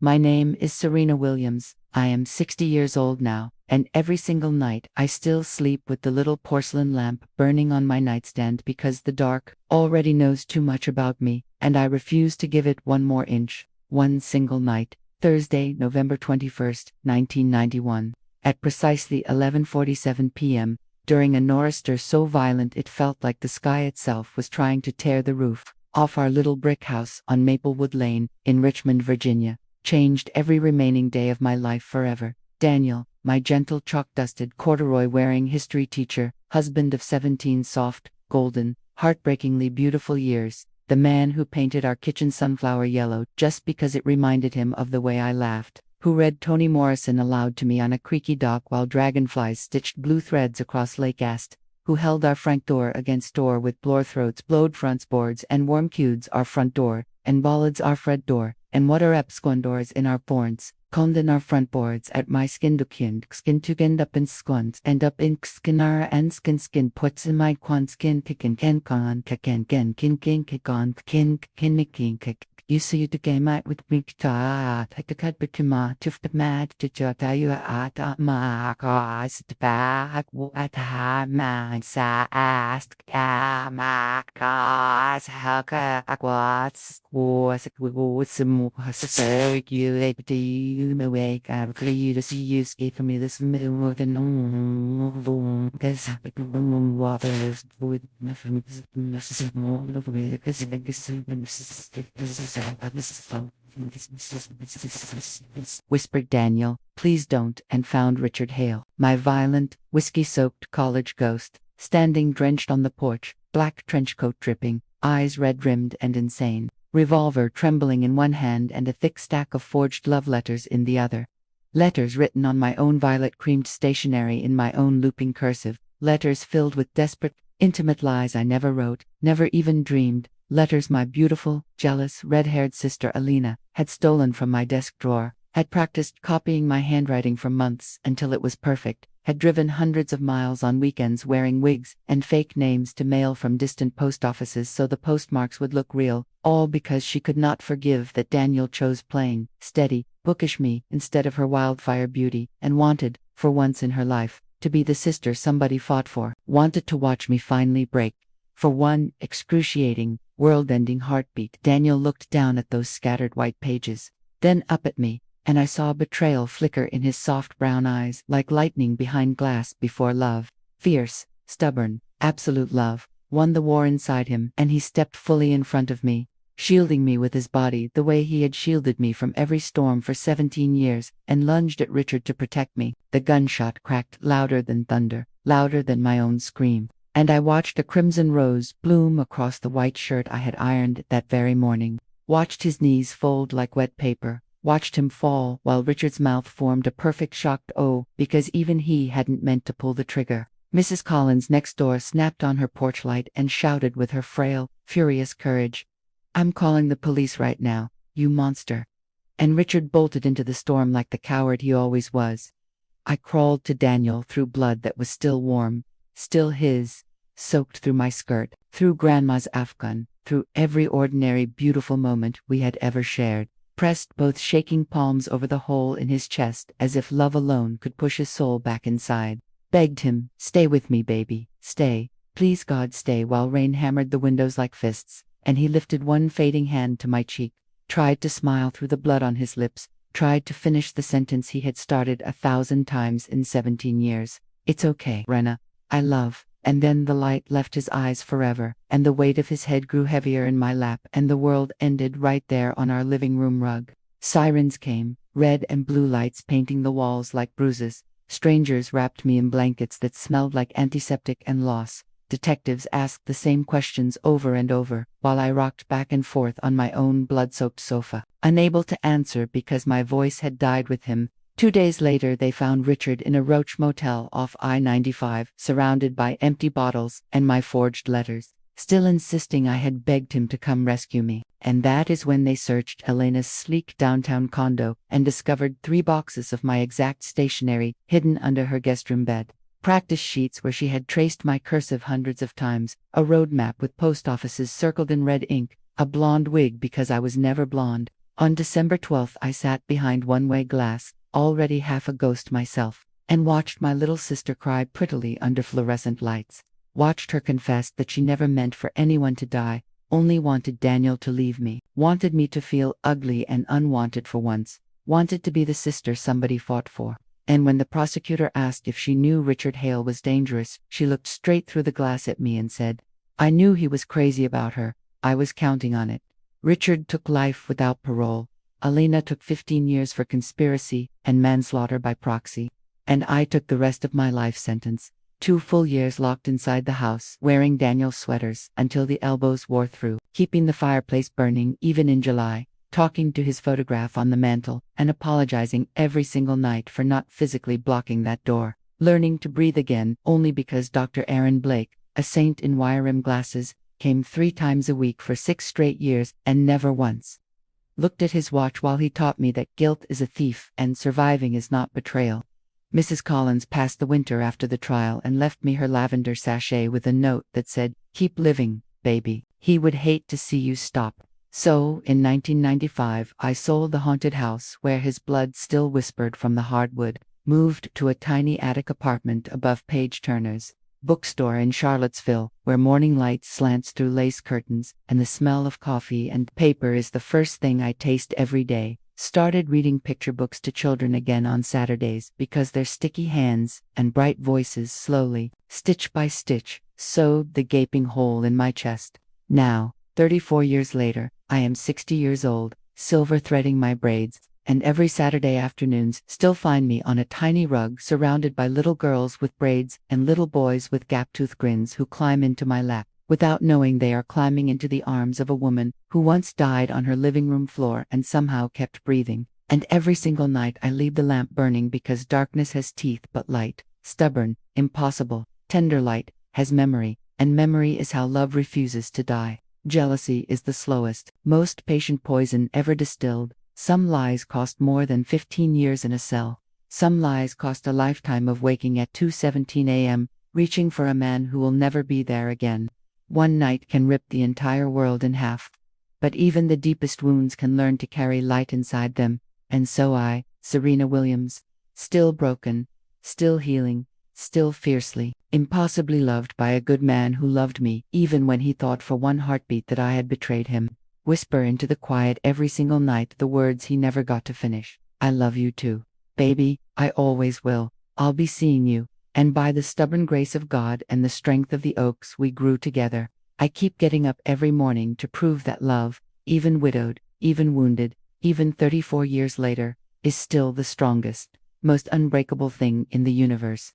My name is Serena Williams. I am 60 years old now, and every single night I still sleep with the little porcelain lamp burning on my nightstand because the dark already knows too much about me, and I refuse to give it one more inch. One single night, Thursday, November 21st, 1991, at precisely 11:47 p.m., during a nor'easter so violent it felt like the sky itself was trying to tear the roof off our little brick house on Maplewood Lane in Richmond, Virginia, changed every remaining day of my life forever. Daniel, my gentle chalk-dusted corduroy-wearing history teacher, husband of 17 soft, golden, heartbreakingly beautiful years, the man who painted our kitchen sunflower yellow just because it reminded him of the way I laughed, who read Toni Morrison aloud to me on a creaky dock while dragonflies stitched blue threads across Lake Ast, who held our front door against door with blowthroats blowed fronts boards and warm cudes our front door, and ballads our front door, and what are epskondors in our porns, konden our front boards at my skin to end up in skons, and up in skinara and skin puts in my quan skin kicken ken con kaken kin kikon kin kik. You see the game out with big ta cut bikima tifta mad to jota you at ma cause the back what ha man sa ask ma cause haka was some so you awake for you to see you escape from me this more than no because waters with whispered Daniel, please don't, and found Richard Hale, my violent, whiskey-soaked college ghost, standing drenched on the porch, black trench coat dripping, eyes red-rimmed and insane, revolver trembling in one hand and a thick stack of forged love letters in the other. Letters written on my own violet-creamed stationery in my own looping cursive, letters filled with desperate, intimate lies I never wrote, never even dreamed, letters my beautiful, jealous, red-haired sister Elena had stolen from my desk drawer, had practiced copying my handwriting for months until it was perfect, had driven hundreds of miles on weekends wearing wigs and fake names to mail from distant post offices so the postmarks would look real, all because she could not forgive that Daniel chose plain, steady, bookish me instead of her wildfire beauty, and wanted, for once in her life, to be the sister somebody fought for, wanted to watch me finally break. For one excruciating, world-ending heartbeat, Daniel looked down at those scattered white pages, then up at me, and I saw betrayal flicker in his soft brown eyes like lightning behind glass before love. Fierce, stubborn, absolute love won the war inside him, and he stepped fully in front of me, shielding me with his body the way he had shielded me from every storm for 17 years, and lunged at Richard to protect me. The gunshot cracked louder than thunder, louder than my own scream, and I watched a crimson rose bloom across the white shirt I had ironed that very morning, watched his knees fold like wet paper, watched him fall while Richard's mouth formed a perfect shocked O, because even he hadn't meant to pull the trigger. Mrs. Collins next door snapped on her porch light and shouted with her frail, furious courage, "I'm calling the police right now, you monster." And Richard bolted into the storm like the coward he always was. I crawled to Daniel through blood that was still warm, still his, soaked through my skirt, through Grandma's Afghan, through every ordinary beautiful moment we had ever shared, pressed both shaking palms over the hole in his chest as if love alone could push his soul back inside, begged him, stay with me baby, stay, please God stay, while rain hammered the windows like fists, and he lifted one fading hand to my cheek, tried to smile through the blood on his lips, tried to finish the sentence he had started 1,000 times in 17 years. It's okay, Rena, I love. And then the light left his eyes forever, and the weight of his head grew heavier in my lap, and the world ended right there on our living room rug. Sirens came, red and blue lights painting the walls like bruises. Strangers wrapped me in blankets that smelled like antiseptic and loss. Detectives asked the same questions over and over, while I rocked back and forth on my own blood-soaked sofa, unable to answer because my voice had died with him. 2 days later they found Richard in a roach motel off I-95, surrounded by empty bottles and my forged letters, still insisting I had begged him to come rescue me. And that is when they searched Elena's sleek downtown condo and discovered 3 boxes of my exact stationery hidden under her guest room bed. Practice sheets where she had traced my cursive hundreds of times, a road map with post offices circled in red ink, a blonde wig because I was never blonde, On December 12th, I sat behind one-way glass, already half a ghost myself, and watched my little sister cry prettily under fluorescent lights. Watched her confess that she never meant for anyone to die, only wanted Daniel to leave me, wanted me to feel ugly and unwanted for once, wanted to be the sister somebody fought for. And when the prosecutor asked if she knew Richard Hale was dangerous, she looked straight through the glass at me and said, "I knew he was crazy about her. I was counting on it." Richard took life without parole. Elena took 15 years for conspiracy and manslaughter by proxy. And I took the rest of my life sentence. 2 full years locked inside the house, wearing Daniel's sweaters until the elbows wore through, keeping the fireplace burning even in July, talking to his photograph on the mantel, and apologizing every single night for not physically blocking that door. Learning to breathe again only because Dr. Aaron Blake, a saint in wire-rimmed glasses, came 3 times a week for 6 straight years and never once looked at his watch while he taught me that guilt is a thief and surviving is not betrayal. Mrs. Collins passed the winter after the trial and left me her lavender sachet with a note that said, "Keep living, baby. He would hate to see you stop." So, in 1995, I sold the haunted house where his blood still whispered from the hardwood, moved to a tiny attic apartment above Page Turner's bookstore in Charlottesville, where morning light slants through lace curtains, and the smell of coffee and paper is the first thing I taste every day. Started reading picture books to children again on Saturdays because their sticky hands and bright voices slowly, stitch by stitch, sewed the gaping hole in my chest. Now, 34 years later, I am 60 years old, silver threading my braids, and every Saturday afternoons still find me on a tiny rug surrounded by little girls with braids and little boys with gap-toothed grins who climb into my lap, without knowing they are climbing into the arms of a woman who once died on her living room floor and somehow kept breathing. And every single night I leave the lamp burning because darkness has teeth but light, stubborn, impossible, tender light, has memory, and memory is how love refuses to die. Jealousy is the slowest, most patient poison ever distilled. Some lies cost more than 15 years in a cell. Some lies cost a lifetime of waking at 2:17 a.m., reaching for a man who will never be there again. One night can rip the entire world in half. But even the deepest wounds can learn to carry light inside them, and so I, Serena Williams, still broken, still healing, still fiercely, impossibly loved by a good man who loved me even when he thought for one heartbeat that I had betrayed him, whisper into the quiet every single night the words he never got to finish. "I love you too. Baby, I always will. I'll be seeing you." And by the stubborn grace of God and the strength of the oaks we grew together, I keep getting up every morning to prove that love, even widowed, even wounded, even 34 years later, is still the strongest, most unbreakable thing in the universe.